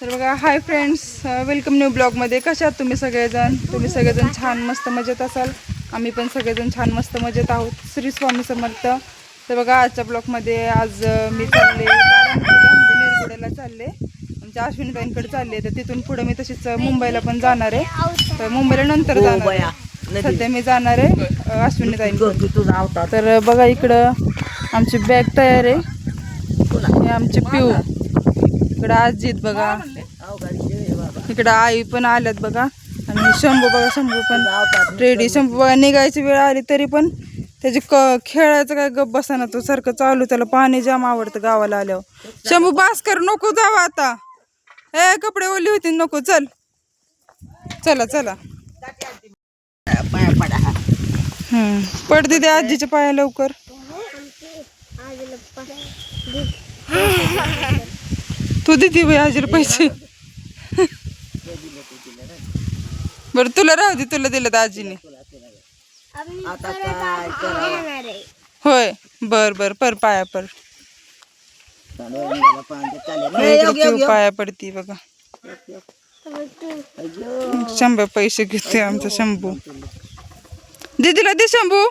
तर बघा, hi friends, welcome new ब्लॉगमध्ये. कशा आहात तुम्ही सगळेजण? तुम्ही सगळेजण छान मस्त मजेत असाल. आम्ही पण सगळेजण छान मस्त मजेत आहोत. श्री स्वामी समर्थ. तर बघा, आजच्या ब्लॉगमध्ये आज मी चालले बारामतीला, म्हणजे निरगुड्याला चालले, आमच्या अश्विनीताईंकडे चालले. तर तिथून पुढे मी तशीच मुंबईला पण जाणार आहे. तर मुंबईला नंतर जाणार आहे. सध्या मी जाणार आहे अश्विनीताईंकडे. तर बघा, इकडं आमची बॅग तयार आहे. हे आमचे पिऊ, इकडं आजीत बघा, इकडं आई पण आल्यात बघा. आणि शंभू बघा, शंभू पण रेडी. शंभू बघा, निघायची वेळ आली तरी पण त्याची खेळायचं काय गप बसाना, तो सारखं चालू. त्याला पाणी जाम आवडतं गावाला आल्यावर. शंभू बास कर, नको जावा आता. कपडे ओली होती, नको. चल चला चला. पडते त्या आजीच्या पाया लवकर. तू देते बाई आजीला पैसे. बरं, तुला राहू दे, तुला दिलं तर आजीने. होय, बर बर, पर पाया पर. पाया पडती बघा. 100 पैसे घेते आमचा शंभू. दीदीला दे शंभू.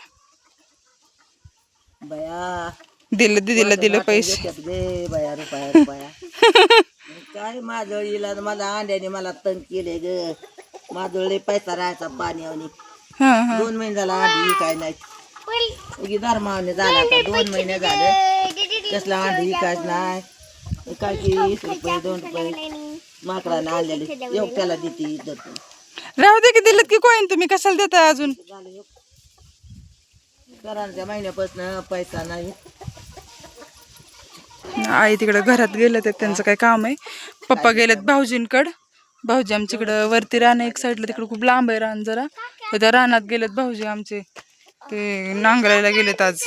दिलं दीदीला, दिलं पैसे. काय माझं इला माझ्या अंड्याने मला तंग केले ग. माझं लय पैसा राहायचा पाण्यावनी. 2 महिने झाला अंडी काय नाही. धर्मावने झाला, 2 महिने झाले कसला अंडी काय नाही. काय की 20 रुपये 2 रुपये माकडाने आणलेले एकट्याला देते. राहू दे की, दिलं की कोण, तुम्ही कशाला देताय अजून? करांच्या महिन्यापासून पैसा नाही. आई तिकडं घरात गेलं तर त्यांचं काय काम आहे. पप्पा गेलेत भाऊजींकडं. भाऊजी आमच्याकडं वरती रान, एक साईडला तिकडं खूप लांब आहे रान जरा. त्या रानात गेलेत भाऊजी आमचे, ते नांगरायला गेलेत आज.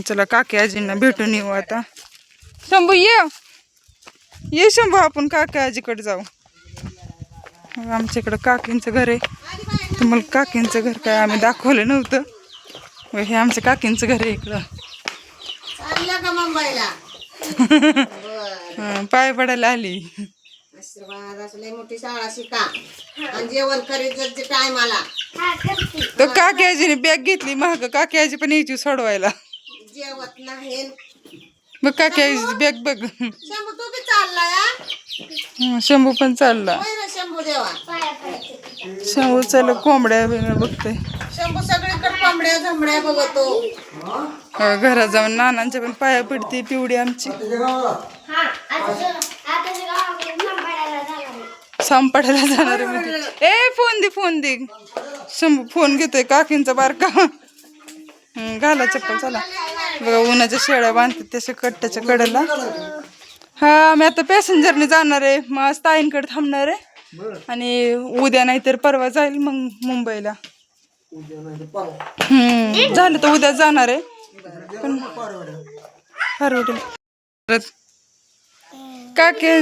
चला, काकी आजींना भेटून येऊ आता. शंभू ये शंभू, आपण काकी आजीकडे जाऊ. आमच्या इकडं काकींचं घर आहे. तुम्हाला काकींचं घर काय आम्ही दाखवलं नव्हतं. हे आमचं काकींचं घर आहे इकडं. पाय पडायला आली. मोठी शाळा शिका आणि जेवण करीत टायमाला. तो काकी आजीने बॅग घेतली महाग. काकी आजी पण यायची सोडवायला. जेवत नाही मग काकी आजीची बॅग बघ. शंभू तू बी चालला. शंभू पण चालला. शंभू देवा, शंभू चल कोंबड्या बघते. शंभू सगळीकडे कोंबड्या झंबड्या बघतो. घरात जाऊन नानांच्या पण पाया पडते पिवडी आमची. सांपाड्याला जाणार आहे म्हणजे. फोन दे. शंभू फोन घेतोय काकींचा बारका. घाला चप्पल. चला बघा, उन्हाच्या शेळ्या बांधतात त्याच्या कट्ट्याच्या कडेला. आम्ही आता पॅसेंजरने जाणार आहे. मग आज ताईंकडे थांबणार आहे आणि उद्या नाहीतर परवा जाईल मग मुंबईला. झालं तर उद्या जाणार आहे. पण परवडेल काकी.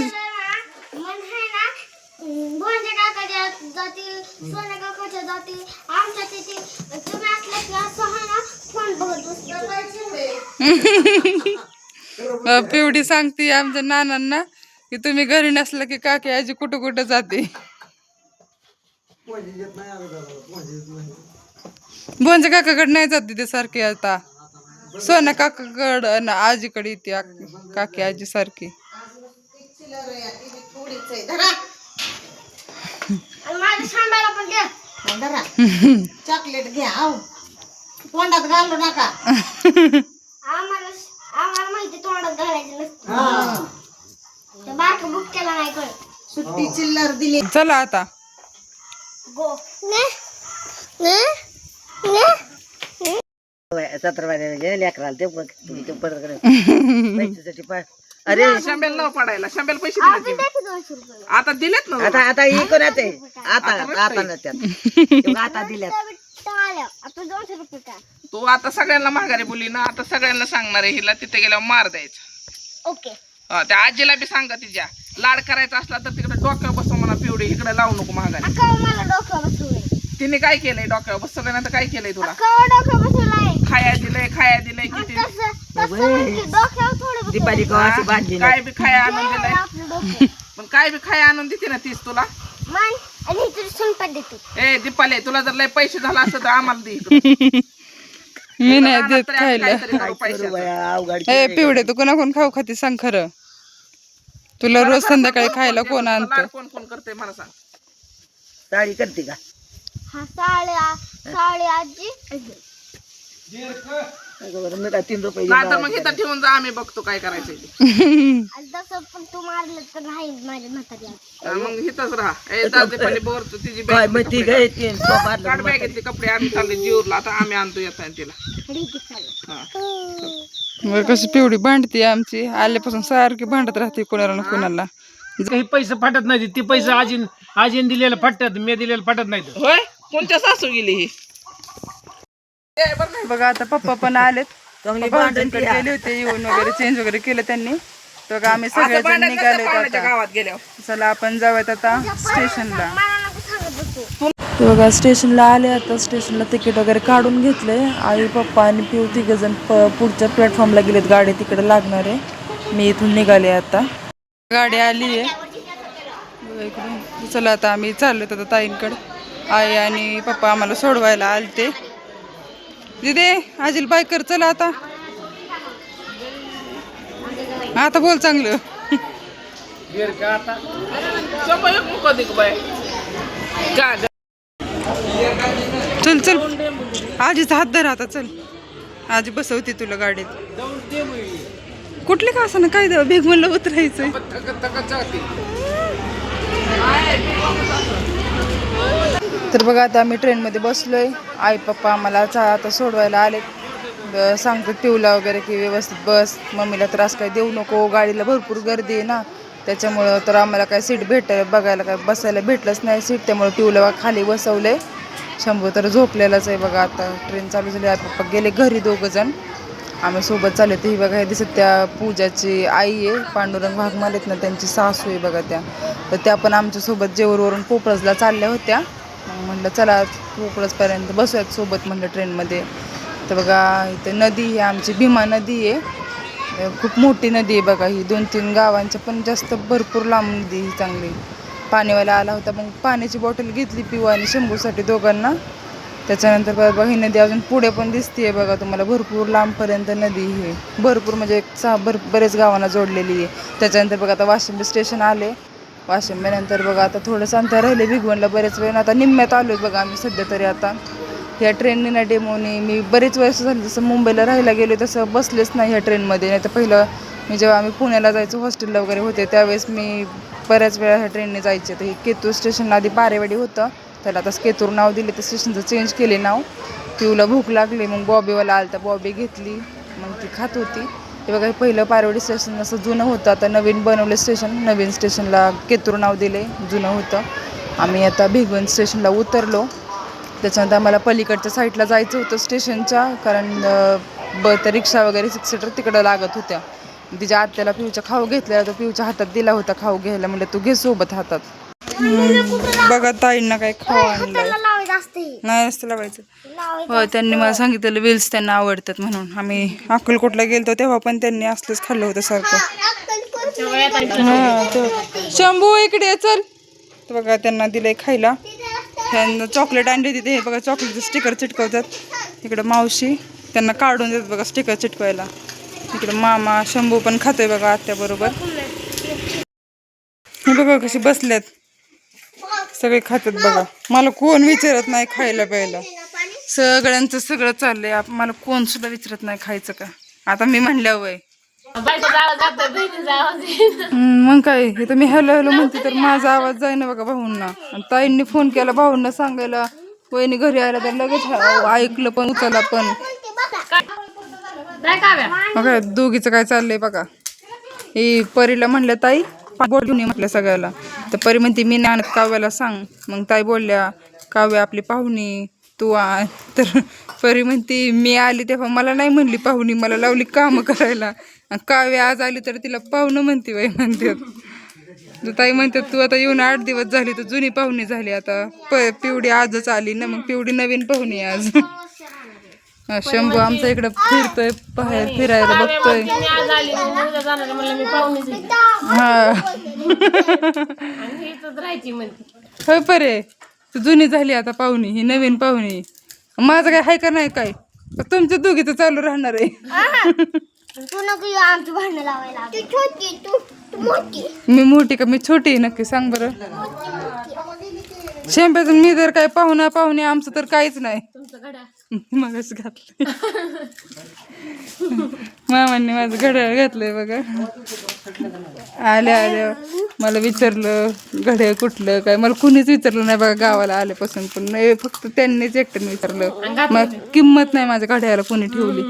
पिवडी सांगते आमच्या नानांना की तुम्ही घरी नसला की काकी आजी कुठं कुठं जाते. भोंजे काकाकडे नाही जाते ते सारखी. आता सोन्या काकाकडं आजीकडे येते काकी आजी सारखी. चॉकलेट घ्या, तोंडात घालू नका. सुट्टी चिल्लर दिली. चला आता. लेकराला ते अरे शंभेल नाव पडायला. शंभेल पैसे दिले आता दिलेत ना. आता ही कोणाच आहे? आता नसत्यात आता दिल्यात. तू आता सगळ्यांना माघारी बोलली ना. आता सगळ्यांना सांगणार आहे हिला तिथे गेल्यावर मार द्यायचा. ओके. त्या आजीला बी सांगा, तिच्या लाड करायचा असला तर तिकडे डोक्यावर बसव म्हणा. पिवडी इकडे लावू नको माघारी. तिने काय केलंय डोक्यावर बस सगळ्यांना काय केलंय तुला? खाया दिलंय किती दीपाली कवाची बांधली काय बी खाया आणून दिलंय. पण काय बी खाय आणून देते ना तीच तुला. ए दीपाले, तुला जर लय पैसे झाला असतं तर आम्हाला दे इकडं. मी नाही देत तरी आम्ही खायला. काहीतरी करू पैशाचं. अवघड ए पिवडे, तू कोणा कोण खाऊ खाते सांग खरं. तुला रोज संध्याकाळी खायला कोण लाड आणतं? कोण कोण करते मला सांग. साडी करते का बरं, मी काय 3 रुपये नाही तर मग इथं ठेवून जा, आम्ही बघतो काय करायचं ते. मग इथंच राहा. ए दीपाली बोर तिची काय बॅग माहिती काय 3 काढ बॅगेतले कपडे. आम्ही चालले जीवरला, आता आम्ही आणतो येता तिला. हा. मग कशी पिवडी भांडती आमची, आल्यापासून सारखी भांडत राहते कोणाला ना कोणाला. काही पैसे फाटत नाही, ती पैसे आजीन दिलेलं फाटतात, मी दिलेलं फाटत नाही. होय, कोणत्या सासू गेली ही? ए, बरं नाही. बघा आता पप्पा पण आलेत. चांगली भाऊजींकडे गेले होते, येऊन वगैरे चेंज वगैरे केलं त्यांनी. तर बघा आम्ही असं सगळेजण भांडण निघाले नसतं पाहुण्याच्या आता. गावात गेल्यावर. चला आपण जाऊयात आता स्टेशनला. तर बघा स्टेशनला आले आता. स्टेशनला तिकीट वगैरे काढून घेतले. आई पप्पा आणि पिऊ तिघजण पुढच्या प्लॅटफॉर्मला गेलेत, गाडी तिकडे लागणार आहे. मी इथून निघाले आता. गाडी आली आहे इकडून. चला आता आम्ही चाललो आता ताईंकडे. आई आणि पप्पा आम्हाला सोडवायला आलते. दिदे आजील बाय कर. चला आता आता बोल चांगलं. शंभर एक मुका दे गं बाई. का गं? चल चल आजीचा हात धर आता. चल आजी बसवते तुला गाडीत. कुठले का असं ना काय देव भेग म्हणलं उतरायचंय. तर बघा आता आम्ही ट्रेनमध्ये बसलोय. आई पप्पा आम्हाला आता सोडवायला आलेत. सांगतात पिऊला वगैरे की व्यवस्थित बस, मम्मीला त्रास काय देऊ नको, गाडीला भरपूर गर्दी आहे ना त्याच्यामुळं. तर आम्हाला काय सीट बघायला काय बसायला भेटलंच नाही सीट, त्यामुळे पिऊला खाली बसवलंय. शंभू तर झोपलेलाच आहे बघा. आता ट्रेन चालू झाली. आई पप्पा गेले घरी, 2 जण आम्ही सोबत चालले. ही बघा हे दिसत त्या पूजाची आई आहे, पांडुरंग भागमालेत ना त्यांची सासू आहे बघा त्या. तर त्या पण आमच्यासोबत जेऊरवरून पोपळजला चालल्या होत्या. मग म्हटलं चला पोपळजपर्यंत बसूयात सोबत म्हटलं ट्रेनमध्ये. तर बघा इथे नदी ही आमची भीमा नदी आहे. खूप मोठी नदी आहे बघा ही. 2-3 गावांच्या पण जास्त भरपूर लांब नदी ही चांगली. पाणीवाला आला होता, मग पाण्याची बॉटल घेतली पिऊ आणि शंभूसाठी दोघांना. त्याच्यानंतर बघा ही नदी अजून पुढे पण दिसते बघा तुम्हाला, भरपूर लांबपर्यंत नदी ही. भरपूर म्हणजे बरेच गावांना जोडलेली आहे. त्याच्यानंतर बघा आता वाशिंबी स्टेशन आले. वाशिंबीनंतर बघा आता थोडंसं अंतर राहिले भिगवणला बरेच वेळ. आता निम्म्यात आलो आहे बघा आम्ही सध्या तरी. आता ह्या ट्रेनने ना डेमोनी मी बरेच वर्ष झाली जसं मुंबईला राहायला गेलो तसं बसलेच नाही ह्या ट्रेनमध्ये. नाही तर पहिलं मी जेव्हा आम्ही पुण्याला जायचो हॉस्टेलला वगैरे होते त्यावेळेस मी बऱ्याच वेळा ह्या ट्रेनने जायचे. तर हे केतूर स्टेशनला आधी पारेवाडी होतं, त्याला आता केतूर नाव दिले, तर स्टेशनचं चेंज केले नाव. पिऊला भूक लागली, मग बॉबीवाला आला तर बॉबी घेतली, मग ती खात होती. हे बघा पहिलं पारेवाडी स्टेशन असं जुनं होतं, आता नवीन बनवलं स्टेशन. नवीन स्टेशनला केतूर नाव दिले, जुनं होतं. आम्ही आता भिगवण स्टेशनला उतरलो. त्याच्यानंतर आम्हाला पलीकडच्या साईडला जायचं होतं स्टेशनच्या, कारण त्या रिक्षा वगैरे 6 सीटर तिकडं लागत होत्या. तिच्या आत्याला पिऊच्या खाऊ घेतलेला, तर पिऊच्या हातात दिला होता खाऊ घ्यायला. म्हणजे तू घे सोबत हातात. बघा ताईंना काय खाऊ आणलंय. नाही असतं लावायचं. हो त्यांनी मला सांगितलेलं वेल्स त्यांना आवडतात म्हणून. आम्ही अक्कलकोटला गेलतो तेव्हा पण त्यांनी असलंच खाल्लं होतं सारखं. शंभू इकडे चल. तर बघा त्यांना दिलंय खायला. त्यांना चॉकलेट आणले तिथे. हे बघा चॉकलेटचं स्टिकर चिटकवतात. इकडं मावशी त्यांना काढून देतात बघा स्टिकर चिटकवायला. इकडं मामा शंभू पण खातोय बघा आत्याबरोबर. हे बघा कशी बसल्यात, सगळे खातात बघा. मला कोण विचारत नाही खायला प्यायला, सगळ्यांचं सगळं चाललंय. मला कोण सुद्धा विचारत नाही खायचं का. आता मी म्हणल्या वय मग काय इथं मी हॅलो हॅलो म्हणते तर माझा आवाज जाईना बघा भाऊंना. आणि ताईंनी फोन केला भाऊंना सांगायला वहिनी घरी आला तर लगेच ऐकलं पण उचलला पण. बघा दोघीचं काय चाललंय बघा. ही परीला म्हणलं ताई बोल घेऊन म्हटलं सगळ्याला. तर परी म्हणते मी नाही आणत, काव्याला सांग. मग ताई बोलल्या काव्या आपली पाहुणी तू आण. तर परी म्हणते मी आली तेव्हा मला नाही म्हणली पाहुणी, मला लावली कामं करायला. काव्या आज आली तर तिला पाहुणं म्हणते बाई म्हणतात. ताई म्हणतात तू आता येऊन 8 दिवस झाली तर जुनी पाहुणी झाली. आता पिवडी आजच आली ना, मग पिवडी नवीन पाहुणी आज. शंभू आमचा इकडं फिरतोय, बाहेर फिरायला बघतोय. हा होय परे तू जुनी झाली आता पाहुणी ही नवीन पाहुणी माझं काय हाय का नाही काय तुमच्या दोघीचं चालू राहणार आहे तू नको आमची भांडण लावायला तू छोटी तू मोठी मी मोठी का मी छोटी आहे नक्की सांग बरं शेंप्याचं मी तर काय पाहुणे आमचं तर काहीच नाही मगच घातलं मामांनी माझं घड्याळ घातलंय बघा आल्या मला विचारलं घड्याळ कुठलं काय मला कुणीच विचारलं नाही बघा गावाला आल्यापासून पण नाही फक्त त्यांनीच एकट्याने विचारलं मग किंमत नाही माझ्या घड्याळाला कोणी ठेवली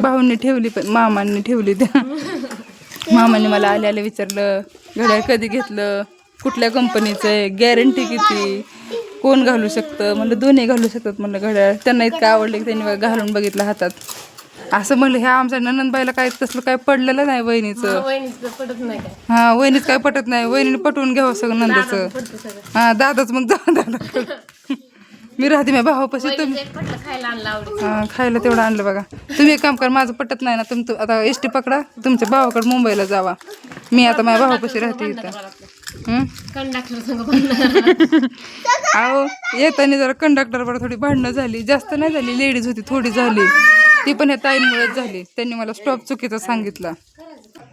भाऊंनी ठेवली पण मामांनी ठेवली त्या मामांनी मला आले विचारलं घड्याळ कधी घेतलं कुठल्या कंपनीचं आहे गॅरंटी किती कोण घालू शकतं म्हणलं दोन्ही घालू शकतात म्हणलं घड्याळ त्यांना इतकं आवडलं की त्यांनी घालून बघितलं हातात असं म्हणलं ह्या आमच्या ननंदबाईला काय तसलं काय पडलेलं नाही वहिनीचं हा वहिनीच काय पटत नाही वहिनीने पटवून घ्यावं सगळं नंदाचं हा दादाच मग जा दादा मी राहते माझ्या भावापाशी तुम्ही खायला तेवढं आणलं बघा तुम्ही एक काम कर माझं पटत नाही ना तुमचं आता एसटी पकडा तुमच्या भावाकडे मुंबईला जावा मी आता माझ्या भावापाशी राहते इथं अहो येताना जरा कंडक्टरवर थोडी भांडणं झाली जास्त नाही झाली लेडीज होती थोडी झाली ती पण ह्या ताईंमुळेच झाली त्यांनी मला स्टॉप चुकीचा सांगितला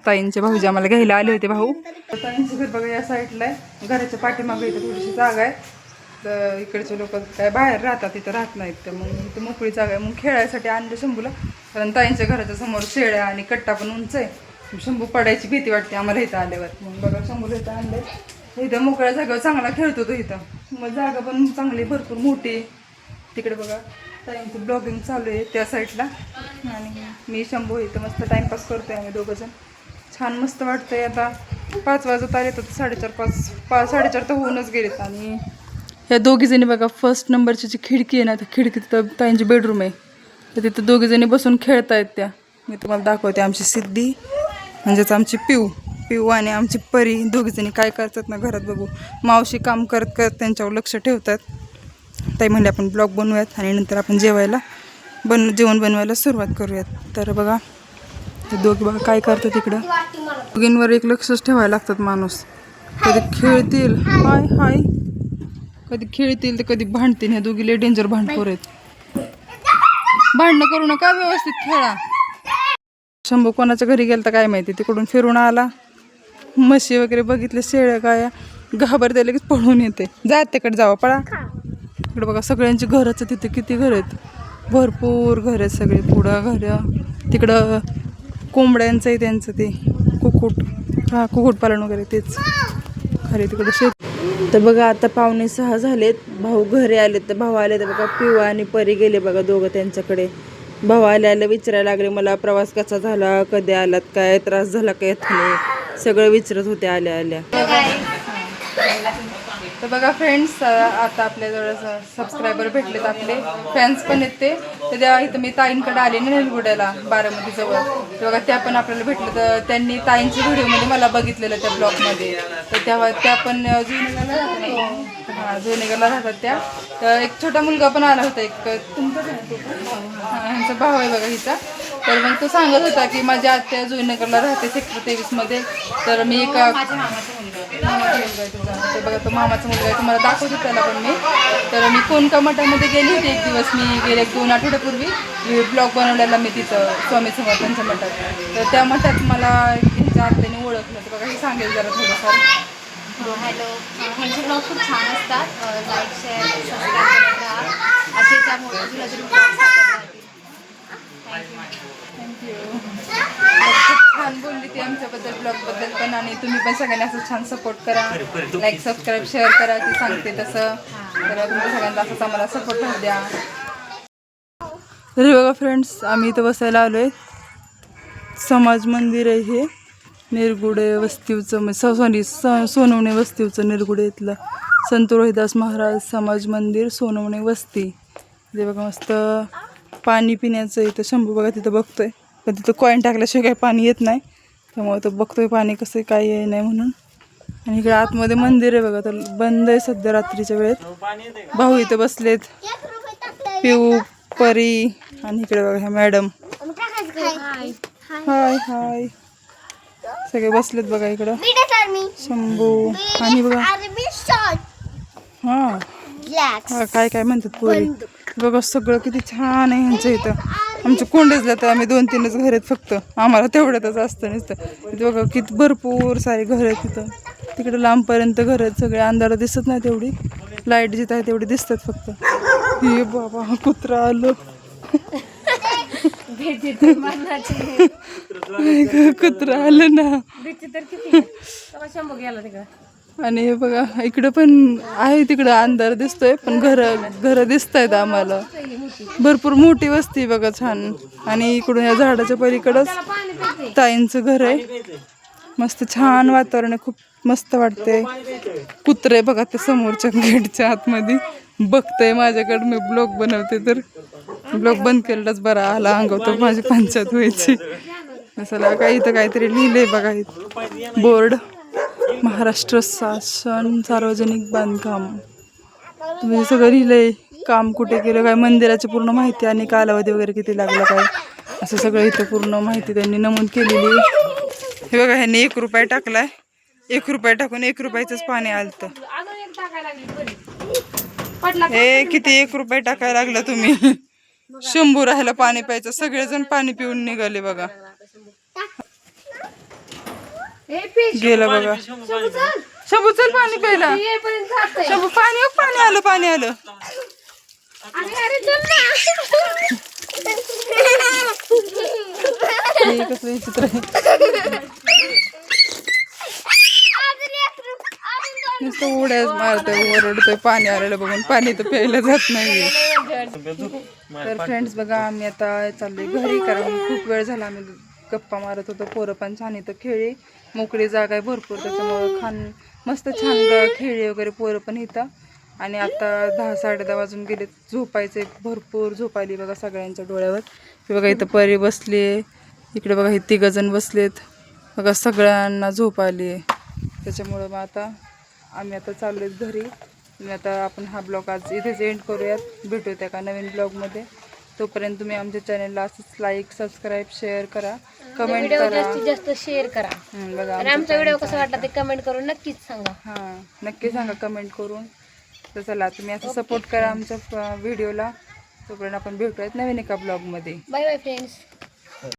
ताईंचे भाऊजी आम्हाला घ्यायला आले होते भाऊ ताईंचं घर बघा या साईडला आहे घराच्या पाठीमागे इथं थोडीशी जागा आहे तर इकडचे लोक काय बाहेर राहतात इथं राहत नाहीत तर मग इथं मोकळी जागा आहे मग खेळायसाठी आणलं शंभूला कारण ताईंच्या घराच्या समोर शेळ्या आणि कट्टा पण उंच आहे शंभू पडायची भीती वाटते आम्हाला इथं आल्यावर मग बघा शंभूला इथं आणलंय इथं मोकळ्या जागेवर चांगला खेळतो तो इथं मग जागा पण चांगली भरपूर मोठी तिकडे बघा ताईंचं ब्लॉगिंग चालू आहे त्या साईडला आणि मी शंभू इथं मस्त टाईमपास करतोय आम्ही दोघंजण छान मस्त वाटतंय आता 5 वाजत आले तर 4:30 तर होऊनच गेलेत आणि ह्या दोघीजणी बघा फर्स्ट नंबरची जी खिडकी आहे ना त्या खिडकीत तिथं ताईंची बेडरूम आहे तर तिथं दोघीजणी बसून खेळतायत त्या मी तुम्हाला दाखवते आमची सिद्धी म्हणजेच आमची पिऊ आणि आमची परी दोघीजणी काय करतात ना घरात बघू मावशी काम करत करत त्यांच्यावर लक्ष ठेवतात ताई म्हणजे आपण ब्लॉग बनवूयात आणि नंतर आपण जेवण बनवायला सुरुवात करूयात तर बघा ते दोघी बघा काय करतात तिकडं दोघींवर एक लक्षच ठेवायला लागतात माणूस कधी खेळतील हाय कधी खेळतील तर कधी भांडतील ह्या दोघी लय डेंजर भांडखोर आहेत भांडणं करू नका व्यवस्थित खेळा शंभू कोणाच्या घरी गेला तर काय माहिती तिकडून फिरून आला म्हशी वगैरे बघितले शेळ्या गाया घाबरते लगेच पळून येते जात तिकडे जावा पळा इकडे बघा सगळ्यांची घरच तिथे किती घर आहेत भरपूर घर आहेत सगळे पुढं घरं तिकडं कोंबड्यांचं आहे त्यांचं ते कुक्कुटपालन वगैरे तेच खरे तिकडं शेत तर बघा आता 5:45 झालेत भाऊ घरी आलेत तर भाऊ आले तर बघा पिऊ आणि परी गेले बघा दोघं त्यांच्याकडे भाऊ आल्या विचारायला लागले मला प्रवास कसा झाला कधी आलात काय त्रास झाला काय येत सगळं विचारत होते आल्या तर बघा फ्रेंड्स आता आपल्याजवळ सबस्क्रायबर भेटलेत आपले फॅन्स पण आहेत ते तर तेव्हा इथं मी ताईंकडे आले ना निलगुड्याला बारामतीजवळ तर बघा त्या पण आपल्याला भेटलं तर त्यांनी ताईंच्या व्हिडिओमध्ये मला बघितलेलं त्या ब्लॉगमध्ये तर तेव्हा त्या पण जुनेगाला राहतात त्या तर एक छोटा मुलगा पण आला होता एक तुमचा ह्यांचा भाऊ आहे बघा हिचा तर मग तो सांगत होता की माझ्या आत्या जुनेगाला राहते सेक्टर 23मध्ये तर मी एका मामाचा मुलगा आहे तुझा तर बघा तो मामाचा मुलगा आहे तुम्हाला दाखवतो त्याला पण मी तर मी कोणका मठामध्ये गेली होती एक दिवस मी गेले 2 आठवड्यापूर्वी ब्लॉग बनवलेला मी तिथं स्वामी समर्थांच्या मठात तर त्या मठात मला ह्यांच्या आत्याने ओळखलं तर बघा हे सांगेल जरा थोडंफार हॅलो ह्यांचे ब्लॉग खूप छान असतात लाईक शेअर सबस्क्राईब करत राहा असे त्यामुळे तुला तरी थँक्यू खूप छान बोलली ती आमच्याबद्दल ब्लॉगबद्दल पण आणि तुम्ही पण सगळ्यांनी असं छान सपोर्ट करा लाईक सबस्क्राईब शेअर करा ती सांगते तसं तर तुमच्या सगळ्यांचा असंच आम्हाला सपोर्ट राहू द्या तरी बघा फ्रेंड्स आम्ही इथं बसायला आलो आहे समाज मंदिर आहे हे निरगुडे वस्तीवचं सोनवणे वस्तीवचं निरगुडे इथलं संत रोहिदास महाराज समाज मंदिर सोनवणे वस्ती ते बघा मस्त पाणी पिण्याचं इथं शंभू बघा तिथं बघतोय पण तिथं कॉईन टाकल्याशिवाय काही पाणी येत नाही त्यामुळे तो बघतोय पाणी कसं काही आहे नाही म्हणून आणि इकडे आतमध्ये मंदिर आहे बघा तर बंद आहे सध्या रात्रीच्या वेळेत भाऊ इथं बसलेत पिऊ परी आणि इकडे बघा ह्या मॅडम हाय सगळे बसलेत बघा इकडं. शंभू आणि बघा हा काय काय म्हणतात पोरी बघा. सगळं किती छान आहे ह्यांचं इथं. आमचे कोंडेजला तर आम्ही 2-3च घर आहेत फक्त, आम्हाला तेवढ्यातच असतं नुसतं. इथं बघा किती भरपूर सारे घर आहेत तिथं. तिकडे लांबपर्यंत घर आहेत सगळे. अंधारा दिसत नाही तेवढी, लाईट जिथं आहे तेवढी दिसतात फक्त. हे बाबा कुत्रा आलं. कुत्रा आलं ना. आणि हे बघा इकडं पण आहे, तिकडं अंधार दिसतोय पण घर दिसत आहेत आम्हाला. भरपूर मोठी वस्ती बघा छान. आणि इकडून या झाडाच्या पलीकडंच ताईंचं घर आहे. मस्त छान वातावरण आहे, खूप मस्त वाटतंय. कुत्रे बघा ते समोरच्या गेटच्या आतमध्ये बघतंय माझ्याकडे. मी ब्लॉग बनवते तर ब्लॉग बंद केलेलाच बरा, आला अंगवतो माझी पंचायत व्हायची. चला काय इथं काहीतरी लिहिलंय बघा इथं बोर्ड. महाराष्ट्र शासन सार्वजनिक बांधकाम. तुम्ही सगळं लिहिलंय, काम कुठे केलं काय, मंदिराची पूर्ण माहिती आणि कालावधी वगैरे किती लागला काय, असं सगळं इथं पूर्ण माहिती त्यांनी नमूद केलेली. हे बघा ह्यांनी 1 रुपया टाकलाय. 1 रुपया टाकून 1 रुपयाचंच पाणी आलतं. हे किती 1 रुपया टाकायला लागला तुम्ही. शंभू राहायला पाणी प्यायचं. सगळेजण पाणी पिऊन निघाले बघा. गेलं बघा. शंभू चल पाणी प्यायला. शंभू पाणी आलं पाणी आलं. हे कसलं विचित्र आहे. नुसतं उड्याच मारतोय, ओरडतोय पाणी आलेलं बघून. पाणी तर प्यायला जात नाही. तर फ्रेंड्स बघा आम्ही आता चाललोय घरी, कारण खूप वेळ झाला आम्ही गप्पा मारत होतो. पोरं पण छान इथं खेळी, मोकळी जागा आहे भरपूर, त्याच्यामुळं मस्त छान खेळी वगैरे पोरं पण इथं. आणि आता 10-10:30 वाजून गेले. झोपायचे भरपूर झोप आली बघा सगळ्यांच्या डोळ्यावर. हे बघा इथं परी बसली आहे, इकडे बघा हे 3 जण बसलेत बघा. सगळ्यांना झोप आली आहे, त्याच्यामुळं मग आता आम्ही आता चाललो आहेत घरी. मी आता आपण हा ब्लॉग आज इथेच एंड करूयात. भेटूयात एका नवीन ब्लॉगमध्ये. तोपर्यंत तुम्ही आमच्या चॅनलला असंच लाईक, सबस्क्राईब, शेअर करा, कमेंट करा. जास्तीत जास्त शेअर करा. बघा आणि आमचा व्हिडिओ कसा वाटला ते कमेंट करून नक्कीच सांगा. हां नक्की सांगा कमेंट करून. तर चला तुम्ही असं सपोर्ट करा आमच्या व्हिडिओला. तोपर्यंत आपण भेटूयात नवीन एका ब्लॉगमध्ये. Bye bye friends.